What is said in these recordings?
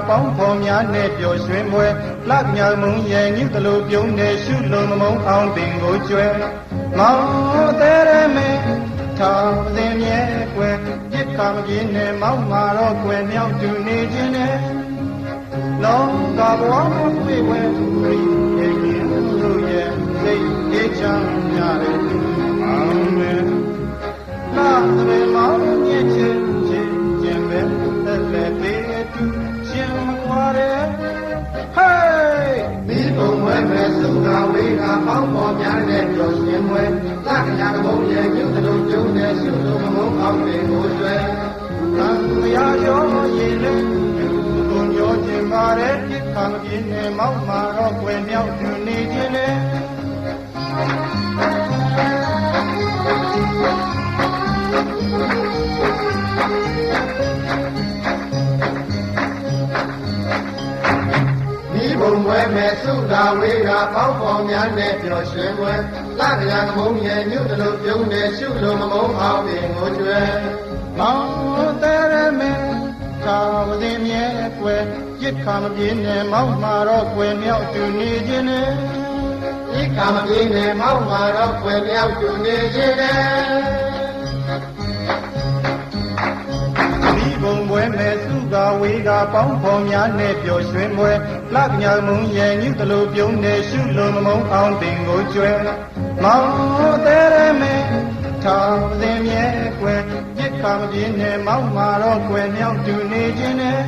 ပေါင်းဖော်များနဲ့ပျော်ရွှင်ပွဲလှမြောင်မုံရဲ့ညစ်တလို့ပြုံးနေရှုလုံးမုံအောင်ပင်ကိုကျွဲမောင်တဲ့ရမင်းထောင်စင်မြဲကွယ်ပြစ်ကမကြီးနဲ့မောင်းမာတော့ကွယ်မြောက်တူနေခြင်းနဲ့လောကဘဝမှာတွေ့ဝဲသူရိရဲ့ရင်တို့ရဲ့စိတ်အေးချမ်းကြတယ်အာမင်လာတဲ့မောင်မြင့်ခြင်းခြင်းပဲသက်သက်ပေးတူခြင်းမကွာတဲ့ဟေးမိဘဝဲမဲ့စုံတော်ဝေးကပေါင်းပေါ်များတဲ့ပျော်ရွှင်ပွဲလက္ခဏာကဘုံရဲ့ကျုပ်တို့ကျုံတဲ့ရှုလို့မုံအောင်ပင်ကိုကျွဲသံဃာရောရင်လည်းဘုံရောခြင်းပါတဲ့ပြစ်ခံပြင်းနဲ့မောက်မာတော့ွယ်မြောက်သူနေခြင်းနဲ့ ဘုံပွဲမဲ့စုသာဝေးကပေါင်းဖော်များနဲ့ပျော်ရွှင်ပွဲလက္ခဏာကမုံရဲ့ညွတ်တလို့ပြုံးနေရှုလို့မမုံအောင်ပင်ကိုကျွဲ မောင်တဲရမဲသာဝတိမြဲကွယ်ရစ်ခါမပြေနဲ့မောင်မာတော့ကွယ်မြောက်တူနေခြင်းနဲ့ ဤကမပြေနဲ့မောက်မာတော့ွယ်မြောက်တူနေခြင်းနဲ့ ဒီဘုံပွဲမဲ့စုသာဝေးကပေါင်းဖော်များနဲ့ပျော်ရွှင်ပွဲလက္ခဏာမုံရဲ့ညွတ်တလို့ပြုံးနေရှုလို့မမုံအောင်ပင်ကိုကျွဲမောင်တဲရမဲသာဝတိမြဲကွယ်ရစ်ခါမပြေနဲ့မောင်မာတော့ကွယ်မြောက်တူနေခြင်းနဲ့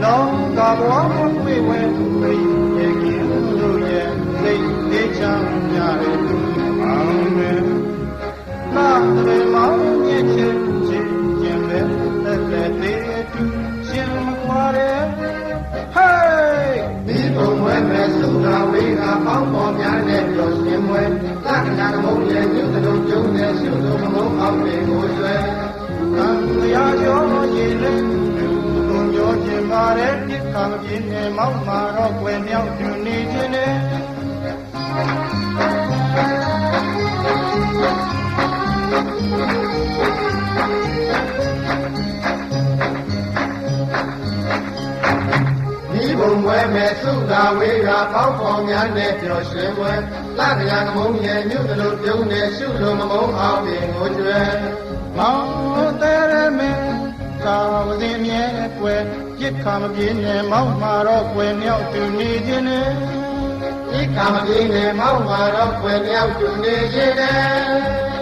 လောကဘောဝေဝဲသူရိယေကိတို့ရဲ့စိတ်လေးချမ်းကြတဲ့သူအောင်မယ်လာတယ်မောင်မြင့်ချင်းချင်းချင်းပဲသက်သက်သေးတူရှင်မခွာတဲ့ဟေး ဒီဘုံပွဲမဲ့စုသာဝေးကပေါင်းဖော်များနဲ့ပျော်ရွှင်ပွဲလက္ခဏာကမုံရဲ့ညွတ်တလို့ပြုံးနေရှုလို့မမုံအောင်ပင်ကိုကျွဲ သံဃာကျော်ရင်လည်းသူတို့ပြောခြင်းပါတဲ့ပြစ်ခါမပြင်းနဲ့မောက်မာတော့ကွယ်မြောက်တူနေခြင်းနဲ့ ဒီဘုံပွဲမဲ့စုသာဝေးကပေါင်းဖော်များနဲ့ပျော်ရွှင်ပွဲလက္ခဏာကမုံရဲ့ညွတ်တလို့ပြုံးနေရှုလို့မမုံအောင်ပင်ကိုကျွဲ မောင်တဲရမဲသာဝတိမြဲကွယ်ပြစ်ခါမပြေနဲ့မောက်မာတော့ကွယ်မြောက်တူနေခြင်းနဲ့ ဤကမပြေနဲ့မောက်မာတော့ွယ်မြောက်တူနေခြင်းနဲ့